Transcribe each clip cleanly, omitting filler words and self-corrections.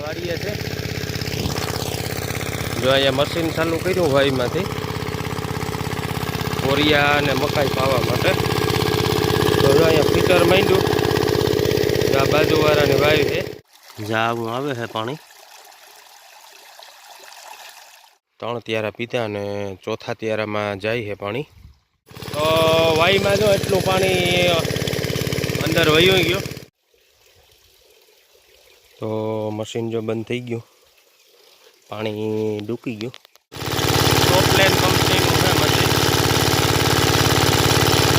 વાડીએ છે જો અહીંયા મશીન ચાલુ કર્યું વાયમાંથી કોરિયા અને મકાઈ પાવા માટે તો જો અહીંયા ફીટર માંડ્યું આ બાજુવાળાની વાય છે જાવું આવે છે પાણી 3 ત્યારા પીધા અને ચોથા ત્યારામાં જાય છે પાણી તો વાયમાં જો એટલું પાણી અંદર વયું ગયું તો મશીન જો બંધ થઈ ગયું પાણી ડૂકી ગયું ટોપલેન કંપનીનું છે મશીન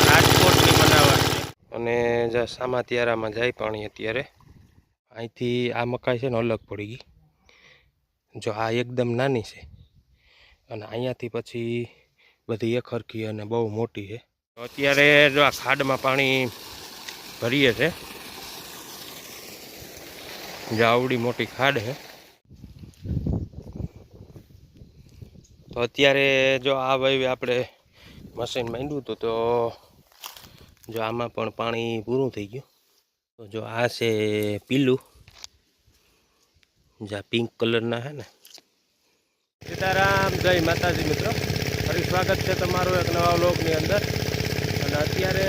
રાજકોટની બનાવટ છે અને જે સામા ત્યારામાં જાય પાણી અત્યારે અહીંથી આ મકાઈ છે ને અલગ પડી ગઈ જો આ એકદમ નાની છે અને અહીંયાથી પછી બધી એક હરખી અને બહુ મોટી છે અત્યારે જો આ ખાડમાં પાણી ભરીએ છે જે આવડી મોટી ખાડ છે તો અત્યારે જો આ વાવે આપણે મશીન માંડ્યું હતું તો જો આમાં પણ પાણી પૂરું થઈ ગયું તો જો આ છે પીલું જે પિંક કલરના છે ને સીતારામ જય માતાજી મિત્રો ફરી સ્વાગત છે તમારું એક નવા વ્લોગની અંદર અને અત્યારે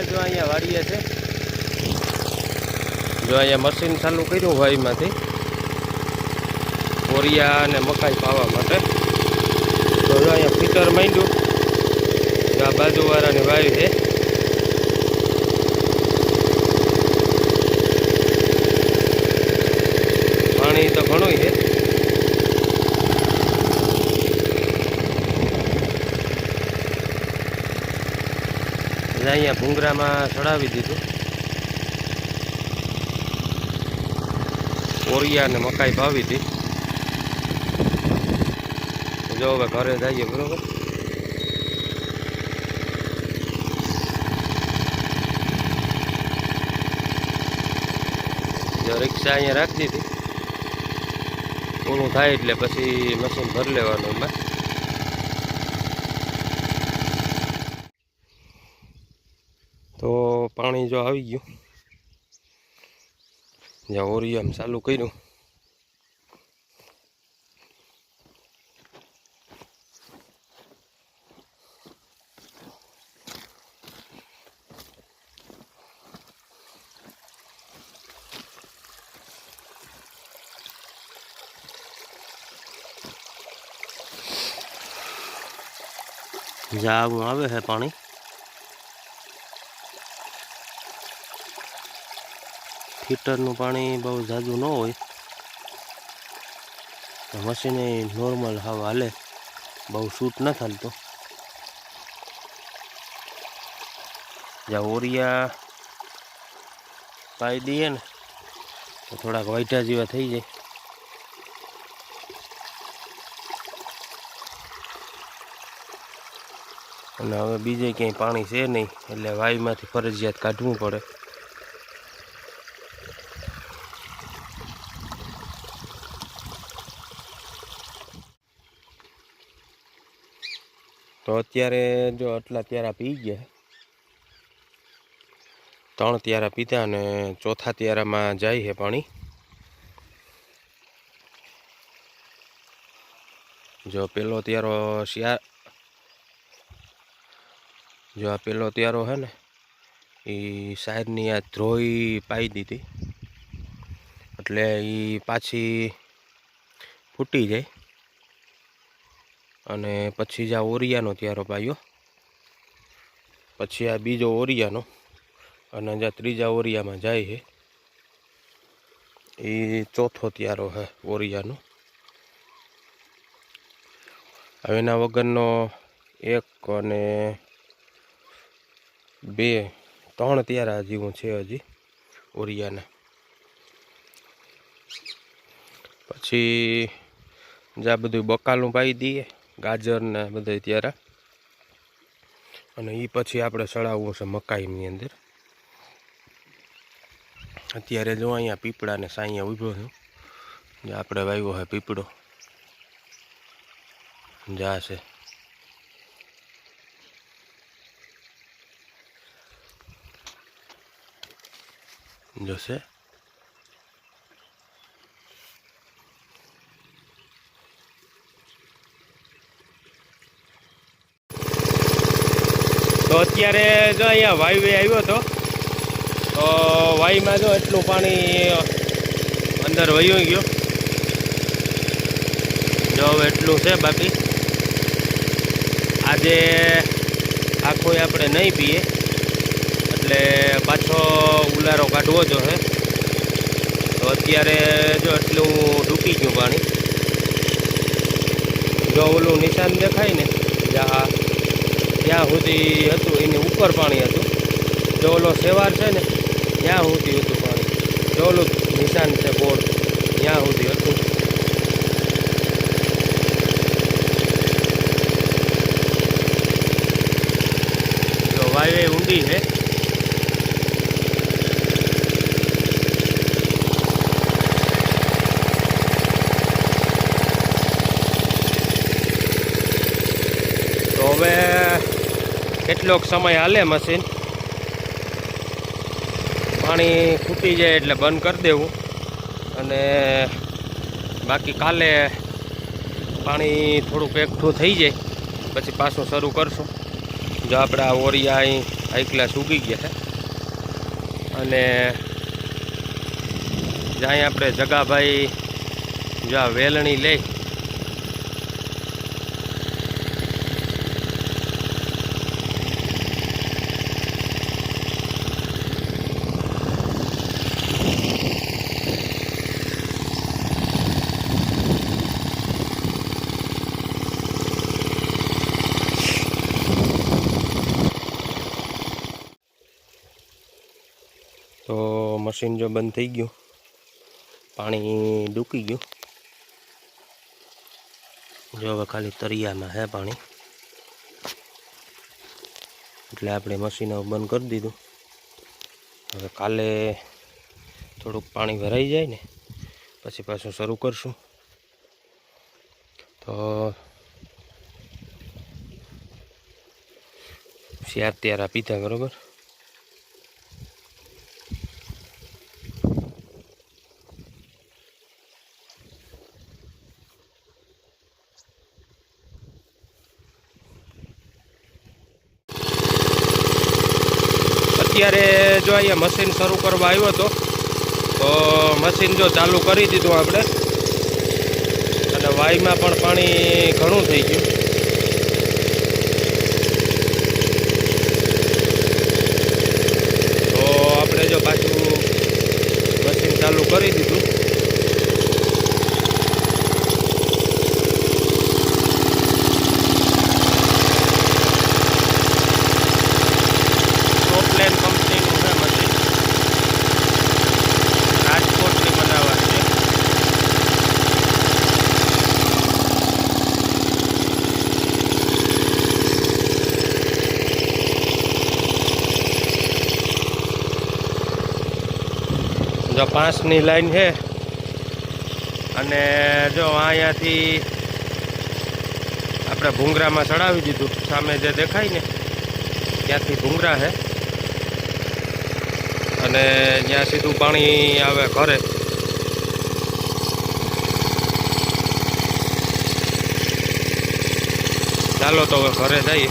જો અહીંયા વાડીએ છે જો અહીંયા મશીન ચાલુ કર્યું વાયમાંથી કોરિયા અને મકાઈ પાવા માટે તો જો અહીંયા ફીટર માંડ્યું આ બાજુવાળાની વાય છે પાણી તો ઘણું છે અહીંયા ભૂંગરામાં ચડાવી દીધું કોરિયા અને મકાઈ ભાવી હતી જો હવે ઘરે જઈએ બરોબર જો રિક્ષા અહીંયા રાખી દીધી પૂરું થાય એટલે પછી મશીન ભરી લેવાનું એમાં તો પાણી જો આવી ગયું જ્યાં ઓરિયમ ચાલુ કર્યું જાવું આવે છે પાણી ફીટરનું પાણી બહુ ઝાઝું ન હોય મશીન નોર્મલ હવા હાલે બહુ શૂટ ન થાલતો જ્યાં ઓરિયા પાઈ દઈએ ને તો થોડાક વાઈટા જેવા થઈ જાય અને હવે બીજે ક્યાંય પાણી છે નહીં એટલે વાયમાંથી ફરજિયાત કાઢવું પડે તો અત્યારે જો આટલા ત્યારા પી ગયા 3 ત્યારા પીધા અને ચોથા ત્યારામાં જાય છે પાણી જો પેલો ત્યારો જો આ પેલો ત્યારો છે ને એ સાઈડની આ ધ્રોઈ પાઈ દીધી એટલે એ પાછી ફૂટી જાય અને પછી જ આ ઓરિયાનો ત્યારો પાયો પછી આ બીજો ઓરિયાનો અને જ્યાં ત્રીજા ઓરિયામાં જાય છે એ ચોથો ત્યારો છે ઓરિયાનો હવે એના વગરનો 1 અને 2 3 ત્યારા જેવું છે હજી ઓરિયાના પછી જ્યાં બધું બકાલું પાઈ દઈએ ગાજર ને બધા ત્યારા અને એ પછી આપણે ચડાવવું છે મકાઈની અંદર અત્યારે જો અહીંયા પીપળાને સાઅહીંયા ઊભો છું જે આપણે વાવ્યો છે પીપળો જા છે જોશે તો અત્યારે જો અહીંયા વાયવે આવ્યો હતો, તો વાયમાં જો એટલું પાણી અંદર વહી ગયો. જો હવે એટલું છે, બાકી આજે આખો આપણે નહીં પીએ, એટલે પાછો ઉલારો કાઢવો જો હે. તો અત્યારે જો એટલું ડૂબી ગયું પાણી. જો ઓલું નિશાન દેખાય ને ત્યાં સુધી હતું, એની ઉપર પાણી હતું. જો ઓલો સેવાર છે ને ત્યાં સુધી હતું પાણી. જો ઓલું નિશાન છે બોર્ડ, ત્યાં સુધી હતું. જો વાયવે ઊંડી છે. તો હવે કેટલોક સમય હાલે મશીન, પાણી ખૂટી જાય એટલે બંધ કરી દેવું. અને બાકી કાલે પાણી થોડુંક એકઠું થઈ જાય પછી પાછું શરૂ કરશું. જો આપણે આ ઓરિયા અહીં હાઈ ક્લાસ ઉગી ગયા છે. અને જ્યાં આપણે જગાભાઈ જો આ વેલણી લઈ તો મશીન જો બંધ થઈ ગયું, પાણી ડૂકી ગયું. જો હવે ખાલી તરિયામાં હે પાણી, એટલે આપણે મશીન બંધ કરી દીધું. હવે કાલે થોડુંક પાણી ભરાઈ જાય ને પછી પાછું શરૂ કરશું. તો શિયાર ત્યારા પીતા બરોબર. અત્યારે જો અહીંયા મશીન શરૂ કરવા આવ્યો હતો, તો મશીન જો ચાલુ કરી દીધું આપણે. અને વાયમાં પણ પાણી ઘણું થઈ ગયું. તો આપણે જો પાછું મશીન ચાલુ કરી દીધું. પ્લેન કંપનીનું છે મશીન, રાજકોટની બનાવટ છે. જો 5ની લાઈન છે. અને જો અહીંયાથી આપણે ભૂંગરામાં ચડાવી દીધું. સામે જે દેખાય ને ત્યાંથી ભૂંગરા છે. અને જ્યાં સીધું પાણી આવે ઘરે. ચાલો તો હવે ઘરે જઈએ.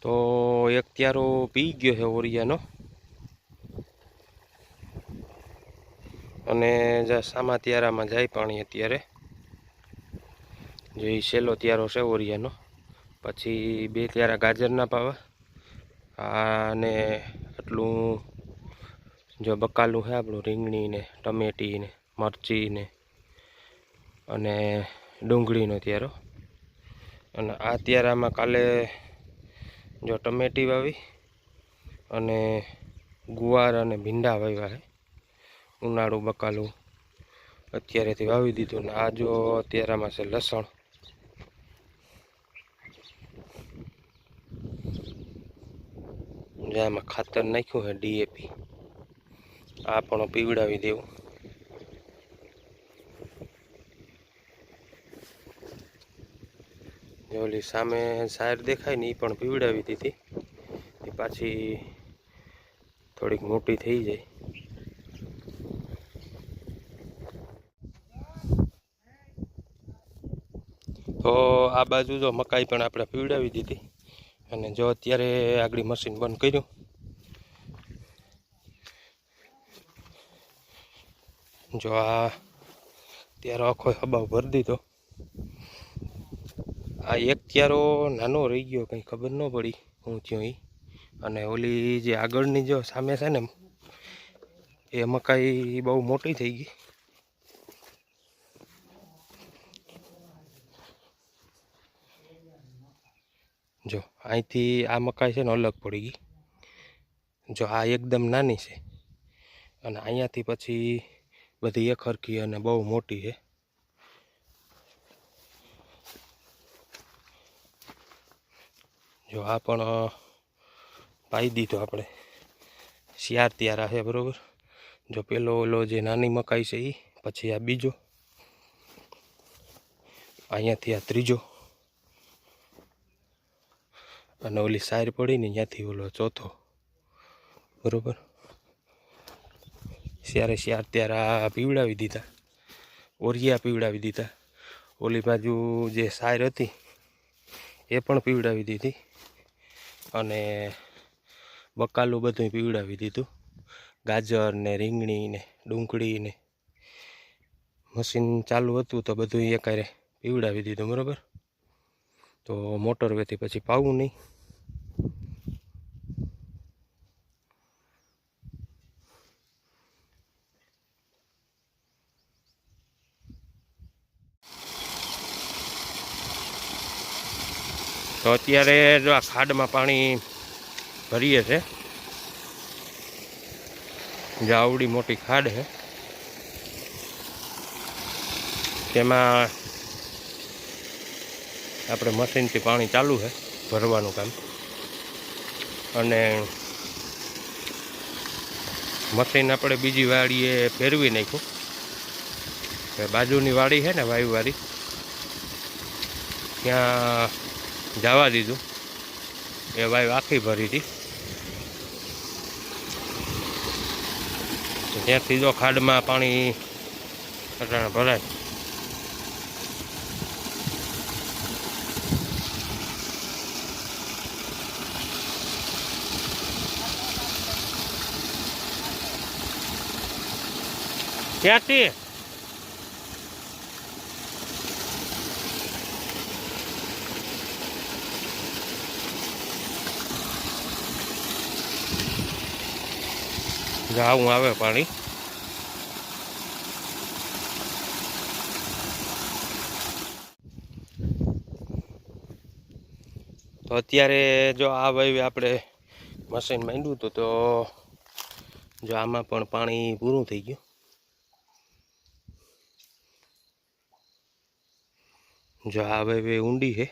તો એક ત્યારો પી ગયો છે ઓરિયાનો. અને જે સામા ત્યારામાં જાય પાણી અત્યારે. જે છેલ્લો ત્યારો છે ઓરિયાનો. પછી 2 ત્યારા ગાજરના પાવા. અને આટલું જો બકાલું છે આપણું, રીંગણી ને ટમેટી ને મરચી ને અને ડુંગળીનો ત્યારો. અને આ ત્યારામાં કાલે જો ટમેટી વાવી અને ગુવાર અને ભીંડા વાવ્યા છે. ઉનાળું બકાલું અત્યારેથી વાવી દીધું. ને આ જો ત્યારામાં છે લસણ. આમાં ખાતર નાખ્યું છે ડીએપી. આ પણ પીવડાવી દેવું. ઓલી સામે સાયર દેખાય ને એ પણ પીવડાવી દીધી. એ પાછી થોડીક મોટી થઈ જાય. તો આ બાજુ જો મકાઈ પણ આપણે પીવડાવી દીધી અને જો અત્યારે આગળ મશીન બંધ કર્યું. જો આ ત્યારે આખો હબાવ ભરી દીધો. આ એક ત્યારો નાનો રહી ગયો, કંઈ ખબર ન પડી હું થયું એ. અને ઓલી જે આગળની જો સામે છે ને એ મકાઈ બહુ મોટી થઈ ગઈ. જો અહીંથી આ મકાઈ છે ને અલગ પડી ગઈ. જો આ એકદમ નાની છે અને અહીંયાથી પછી બધી એક હરખી અને બહુ મોટી છે. જો આ પણ પાઈ દીધો આપણે, શિયાર ત્યારા છે બરાબર. જો પેલો ઓલો જે નાની મકાઈ છે એ, પછી આ બીજો, અહીંયાથી આ ત્રીજો, અને ઓલી સાઈર પડી ને ત્યાંથી ઓલો ચોથો બરાબર. શિયાર ત્યારા પીવડાવી દીધા, ઓરિયા પીવડાવી દીધા. ઓલી બાજુ જે સાઈર હતી એ પણ પીવડાવી દીધી અને બકાલું બધું પીવડાવી દીધું. ગાજર ને રીંગણી ને ડુંગળી ને મશીન ચાલુ હતું તો બધું એકારે પીવડાવી દીધું બરાબર. તો મોટર વેથી પછી પાવું નહીં. તો અત્યારે જો આ ખાડમાં પાણી ભરીએ છે. જો આવડી મોટી ખાડ છે, તેમાં આપણે મશીનથી પાણી ચાલુ છે ભરવાનું કામ. અને મશીન આપણે બીજી વાડીએ ફેરવી નાખ્યું. બાજુની વાડી છે ને વાયુવાળી, ત્યાં જવા દીધું. એ વાયુ આખી ભરી હતી. ત્યાંથી જો ખાડમાં પાણી ભરાય. ક્યાંથી જાવું આવે પાણી. તો અત્યારે જો આ વાયુ આપણે મશીન માંડ્યું હતું તો જો આમાં પણ પાણી પૂરું થઈ ગયું. જો આ વાયુ ઊંડી છે.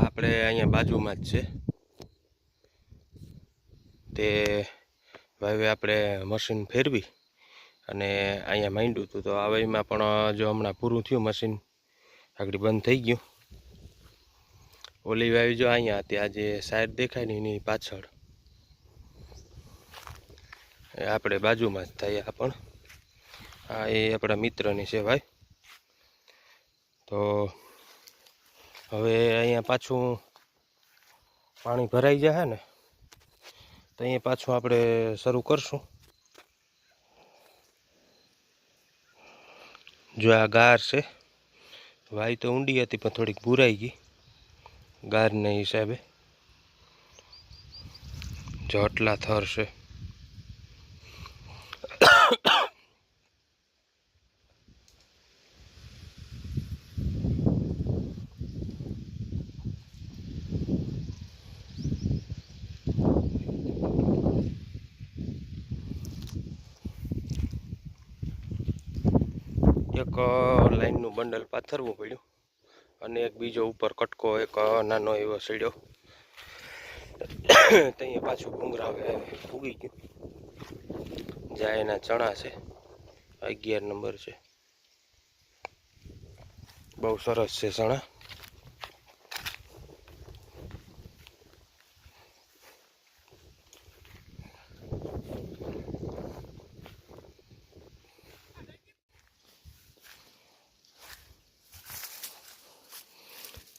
આપણે અહીંયા બાજુમાં જ છે તે વાવે આપણે મશીન ફેરવી અને અહીંયા માંડ્યું હતું. તો આ વાયમાં પણ જો હમણાં પૂરું થયું, મશીન આગળ બંધ થઈ ગયું. ઓલી વાવી જો અહીંયા હતી, આ જે સાઈડ દેખાય ને એની પાછળ, આપણે બાજુમાં જ થાય. આ પણ આ એ આપણા મિત્રની છે ભાઈ. તો હવે અહીંયા પાછું પાણી ભરાઈ જાય ને તો અહીંયા પાછું આપણે શરૂ કરશું. જો આ ગાર છે, વાય તો ઊંડી હતી પણ થોડીક ભૂરાઈ ગઈ ગારને હિસાબે. જો આટલા થર છે. એક લાઈનનું બંડલ પાથરવું પડ્યું અને એક બીજો ઉપર કટકો એક નાનો એવો સડ્યો. ત્યાં પાછું ભૂંગરાવે ઉગી ગયું. જ્યાં એના ચણા છે, 11 નંબર છે. બહુ સરસ છે ચણા.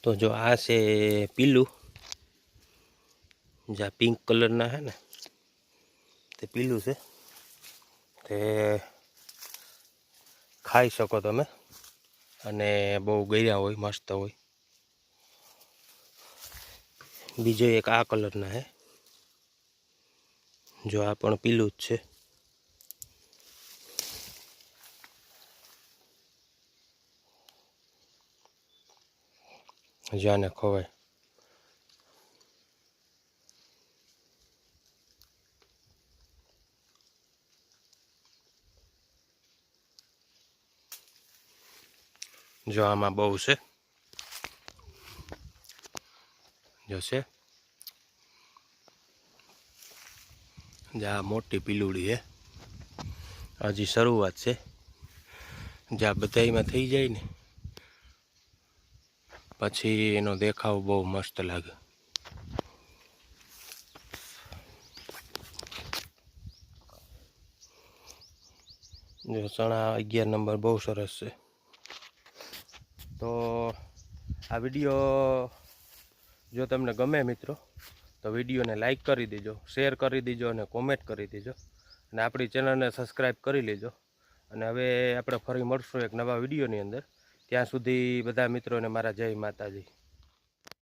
તો જો આ છે પીલું, જે પિંક કલરના છે ને તે પીલું છે, તે ખાઈ શકો તમે અને બહુ ગળ્યા હોય, મસ્ત હોય. બીજો એક આ કલરના છે, જો આ પણ પીલું જ છે. જાને ખવાય. જો આમાં બહુ છે, જો છે જે આ મોટી પીલુડી છે, હજી શરૂઆત છે. જ્યાં બધામાં થઈ જાય ને પછી એનો દેખાવ બહુ મસ્ત લાગે. જો ચણા 11 નંબર બહુ સરસ છે. તો આ વિડીયો જો તમને ગમે મિત્રો તો વિડીયોને લાઈક કરી દેજો, શેર કરી દેજો અને કોમેન્ટ કરી દેજો, અને આપણી ચેનલને સબસ્ક્રાઈબ કરી લેજો. અને હવે આપણે ફરી મળશું એક નવા વિડીયોની અંદર. ત્યાં સુધી બધા મિત્રોને મારા જય માતાજી.